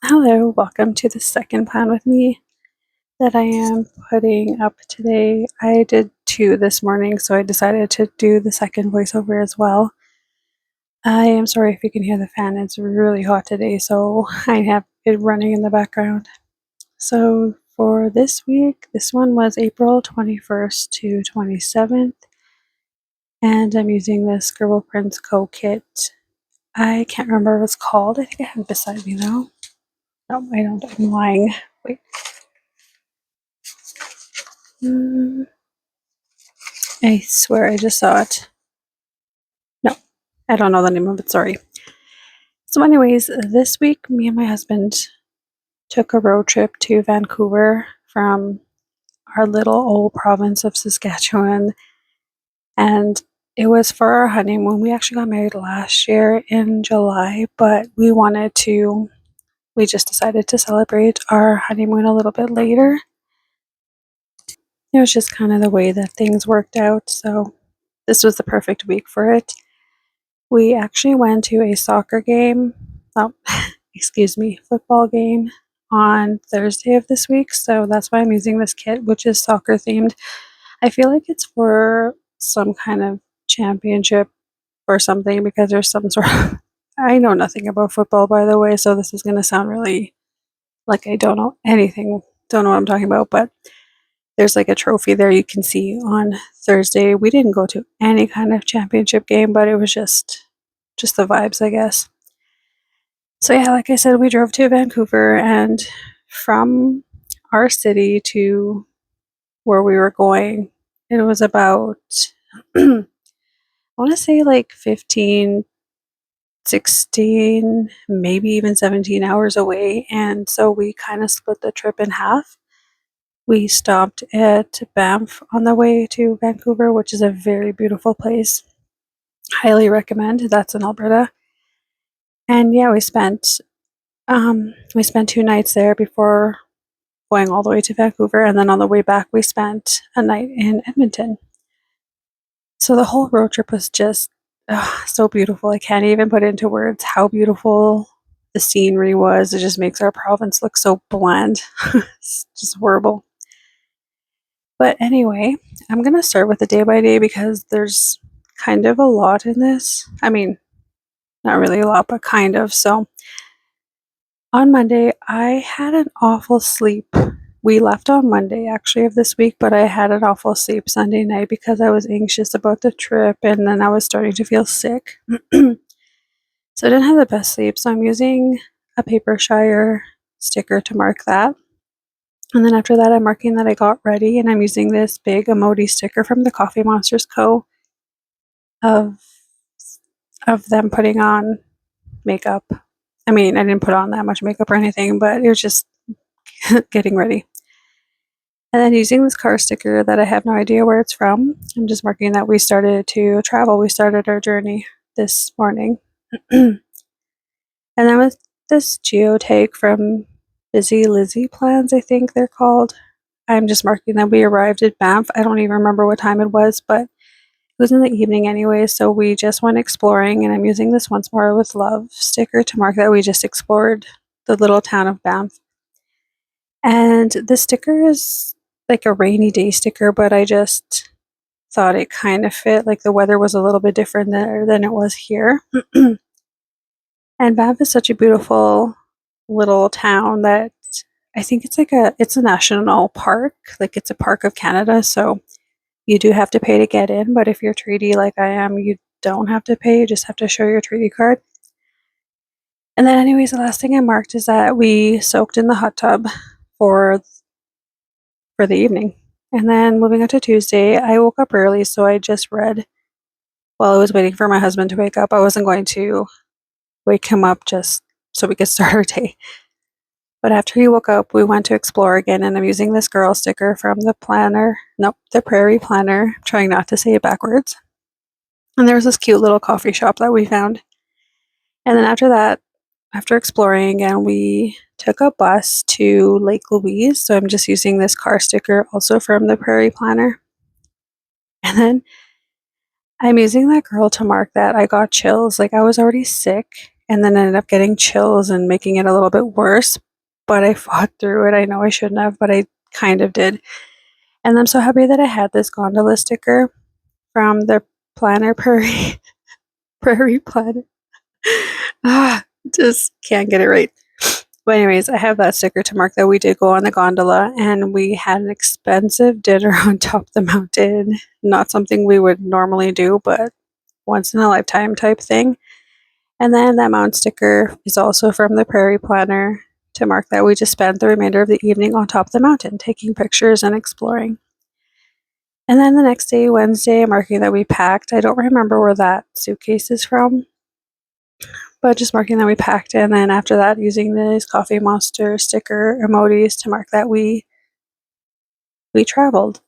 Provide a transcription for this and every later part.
Hello, welcome to the second plan with me that I am putting up today. I did two this morning, so I decided to do the second voiceover as well. I am sorry if you can hear the fan, it's really hot today, so I have it running in the background. So for this week, this one was April 21st to 27th, and I'm using the ScribblePrintsCo kit. I can't remember what it's called. I think I have it beside me though. No, I don't. I'm lying. Wait. I swear I just saw it. No, I don't know the name of it, sorry. So anyways, this week me and my husband took a road trip to Vancouver from our little old province of Saskatchewan, and it was for our honeymoon. We actually got married last year in July, but we just decided to celebrate our honeymoon a little bit later. It was just kind of the way that things worked out, so this was the perfect week for it. We actually went to a soccer game, oh, excuse me, football game on Thursday of this week, so that's why I'm using this kit, which is soccer themed. I feel like it's for some kind of championship or something because there's some sort of, I know nothing about football, by the way, so this is going to sound really like I don't know anything, don't know what I'm talking about, but there's like a trophy there you can see on Thursday. We didn't go to any kind of championship game, but it was just the vibes, I guess. So yeah, like I said, we drove to Vancouver, and from our city to where we were going, it was about I want to say like 15, 16, maybe even 17 hours away, and so we kind of split the trip in half. We stopped at Banff on the way to Vancouver, which is a very beautiful place. Highly recommend. That's in Alberta. And yeah, we spent 2 nights there before going all the way to Vancouver, and then on the way back we spent a night in Edmonton. So the whole road trip was just so beautiful. I can't even put into words how beautiful the scenery was. It just makes our province look so bland. It's just horrible. But anyway, I'm going to start with the day by day because there's kind of a lot in this. I mean, not really a lot, but kind of. So on Monday, I had an awful sleep. We left on Monday actually of this week, but I had an awful sleep Sunday night because I was anxious about the trip and then I was starting to feel sick. So I didn't have the best sleep. So I'm using a paper shire sticker to mark that. And then after that, I'm marking that I got ready, and I'm using this big emoji sticker from the Coffee Monsters Co. of them putting on makeup. I mean, I didn't put on that much makeup or anything, but it was just getting ready. And then using this car sticker that I have no idea where it's from, I'm just marking that we started to travel. We started our journey this morning. And then with this geotag from Busy Lizzie Plans, I think they're called, I'm just marking that we arrived at Banff. I don't even remember what time it was, but it was in the evening anyway, so we just went exploring, and I'm using this Once More with Love sticker to mark that we just explored the little town of Banff. And this sticker is like a rainy day sticker, but I just thought it kind of fit. Like the weather was a little bit different there than it was here. And Banff is such a beautiful little town that I think it's a national park. Like it's a park of Canada, so you do have to pay to get in, but if you're treaty like I am, you don't have to pay, you just have to show your treaty card. And then anyways, the last thing I marked is that we soaked in the hot tub for the evening. And then moving on to Tuesday, I woke up early, so I just read while I was waiting for my husband to wake up. I wasn't going to wake him up just so we could start our day. But after he woke up, we went to explore again, and I'm using this girl sticker from the Prairie Planner. I'm trying not to say it backwards. And there was this cute little coffee shop that we found. And then after that, after exploring again, we took a bus to Lake Louise. So I'm just using this car sticker also from the Prairie Planner. And then I'm using that girl to mark that I got chills. Like I was already sick and then ended up getting chills and making it a little bit worse. But I fought through it. I know I shouldn't have, but I kind of did. And I'm so happy that I had this gondola sticker from the planner prairie prairie planner. Just can't get it right. But anyways, I have that sticker to mark that we did go on the gondola, and we had an expensive dinner on top of the mountain. Not something we would normally do, but once in a lifetime type thing. And then that mountain sticker is also from the prairie planner to mark that we just spent the remainder of the evening on top of the mountain taking pictures and exploring. And then the next day, Wednesday, marking that we packed. I don't remember where that suitcase is from, but just marking that we packed. And then after that, using these Coffee Monster sticker emojis to mark that we traveled.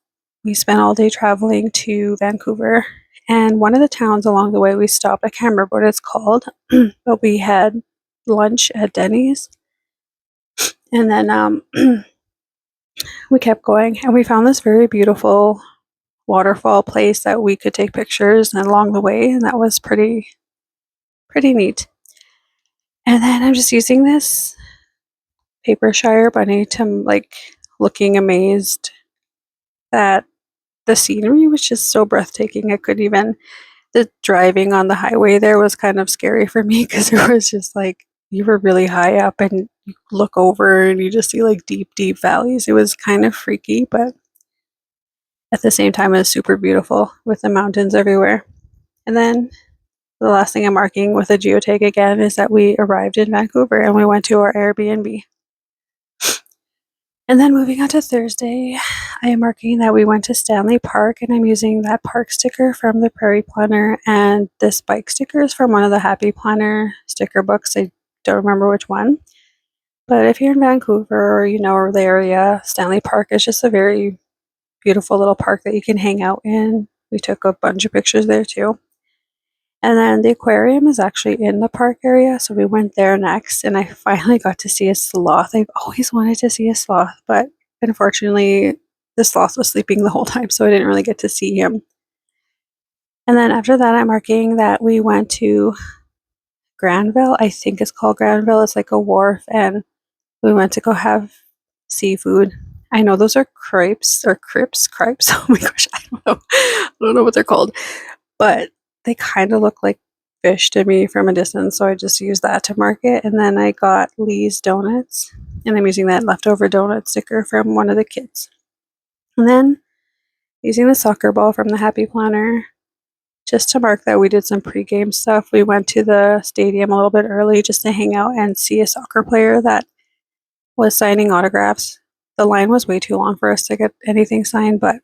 We spent all day traveling to Vancouver, and one of the towns along the way we stopped. I can't remember what it's called, but we had lunch at Denny's, and then we kept going, and we found this very beautiful waterfall place that we could take pictures and along the way, and that was pretty neat. And then I'm just using this paper Shire bunny to like looking amazed that the scenery was just so breathtaking. I couldn't even, the driving on the highway there was kind of scary for me because it was just like you were really high up and you look over and you just see like deep valleys. It was kind of freaky, but at the same time it was super beautiful with the mountains everywhere. And then the last thing I'm marking with a geotag again is that we arrived in Vancouver and we went to our Airbnb. And then moving on to Thursday, I am marking that we went to Stanley Park, and I'm using that park sticker from the Prairie Planner, and this bike sticker is from one of the Happy Planner sticker books. I don't remember which one. But if you're in Vancouver or you know the area, Stanley Park is just a very beautiful little park that you can hang out in. We took a bunch of pictures there too. And then the aquarium is actually in the park area, so we went there next, and I finally got to see a sloth. I've always wanted to see a sloth, but unfortunately, the sloth was sleeping the whole time, so I didn't really get to see him. And then after that, I'm marking that we went to Granville. I think it's called Granville. It's like a wharf, and we went to go have seafood. I know those are crepes or crepes. Oh my gosh, I don't know. I don't know what they're called, but they kind of look like fish to me from a distance, so I just used that to mark it. And then I got Lee's Donuts, and I'm using that leftover donut sticker from one of the kids. And then using the soccer ball from the Happy Planner just to mark that we did some pregame stuff. We went to the stadium a little bit early just to hang out and see a soccer player that was signing autographs. The line was way too long for us to get anything signed, but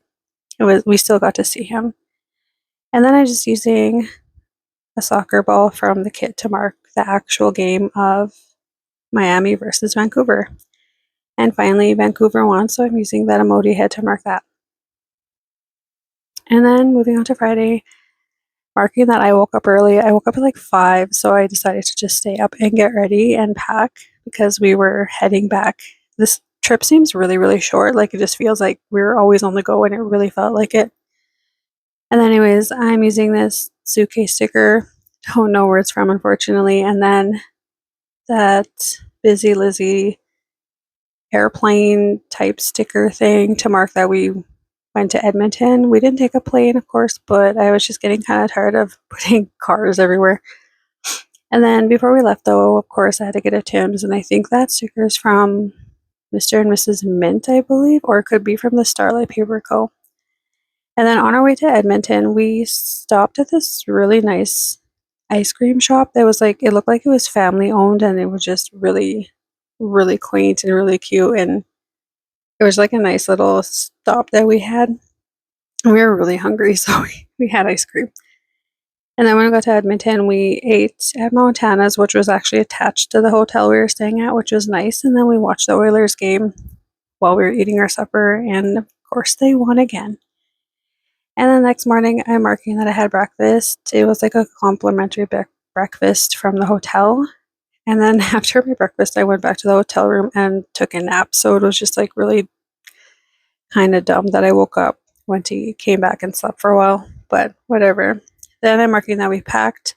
we still got to see him. And then I'm just using a soccer ball from the kit to mark the actual game of Miami versus Vancouver. And finally, Vancouver won, so I'm using that emoji head to mark that. And then moving on to Friday, marking that I woke up early. I woke up at like 5, so I decided to just stay up and get ready and pack because we were heading back. This trip seems really short. Like it just feels like we were always on the go, and it really felt like it. And anyways, I'm using this suitcase sticker. Don't know where it's from, unfortunately. And then that Busy Lizzie airplane type sticker thing to mark that we went to Edmonton. We didn't take a plane, of course, but I was just getting kind of tired of putting cars everywhere. And then before we left, though, of course, I had to get a Tim's, and I think that sticker is from Mr. and Mrs. Mint, I believe, or it could be from the Starlight Paper Co. And then on our way to Edmonton, we stopped at this really nice ice cream shop that was like, it looked like it was family owned, and it was just really quaint and really cute. And it was like a nice little stop that we had. And we were really hungry, so we had ice cream. And then when we got to Edmonton, we ate at Montana's, which was actually attached to the hotel we were staying at, which was nice. And then we watched the Oilers game while we were eating our supper, and of course they won again. And the next morning, I'm marking that I had breakfast. It was like a complimentary breakfast from the hotel. And then after my breakfast, I went back to the hotel room and took a nap. So it was just like really kind of dumb that I woke up, went to eat, came back and slept for a while, but whatever. Then I'm marking that we packed.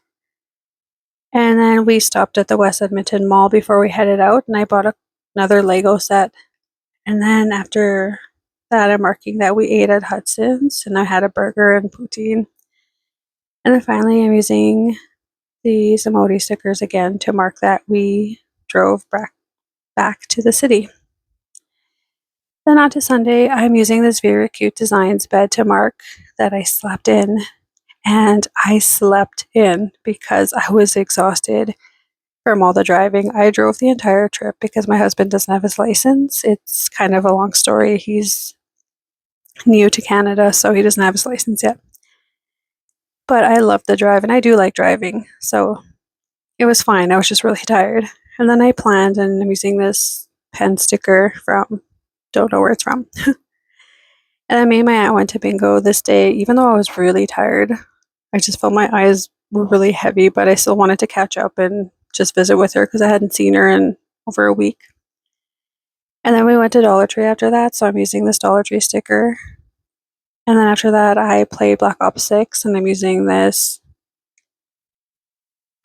And then we stopped at the West Edmonton Mall before we headed out, and I bought another Lego set. And then after that, I'm marking that we ate at Hudson's, and I had a burger and poutine. And then finally, I'm using these emoji stickers again to mark that we drove back to the city. Then on to Sunday, I'm using this Very Cute Designs bed to mark that I slept in. And I slept in because I was exhausted from all the driving. I drove the entire trip because my husband doesn't have his license. It's kind of a long story. He's new to Canada, so he doesn't have his license yet. But I love the drive, and I do like driving, so it was fine. I was just really tired. And then I planned, and I'm using this pen sticker from, don't know where it's from. And then me and my aunt went to bingo this day, even though I was really tired. I just felt my eyes were really heavy, but I still wanted to catch up and just visit with her because I hadn't seen her in over a week. And then we went to Dollar Tree after that, so I'm using this Dollar Tree sticker. And then after that, I played Black Ops 6, and I'm using this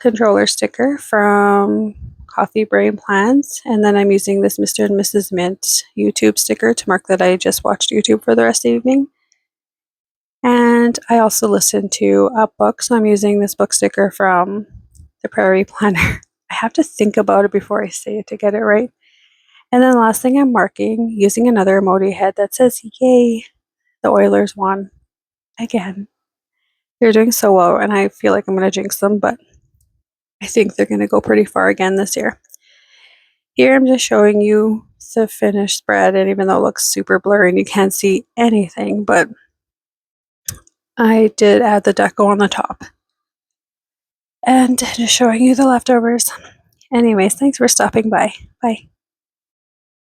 controller sticker from Coffee Brain Plans. And then I'm using this Mr. and Mrs. Mint YouTube sticker to mark that I just watched YouTube for the rest of the evening. And I also listened to a book, so I'm using this book sticker from the Prairie Planner. I have to think about it before I say it to get it right. And then the last thing I'm marking, using another emoji head that says, yay, the Oilers won. Again. They're doing so well, and I feel like I'm going to jinx them, but I think they're going to go pretty far again this year. Here I'm just showing you the finished spread, and even though it looks super blurry and you can't see anything, but I did add the deco on the top. And just showing you the leftovers. Anyways, thanks for stopping by. Bye.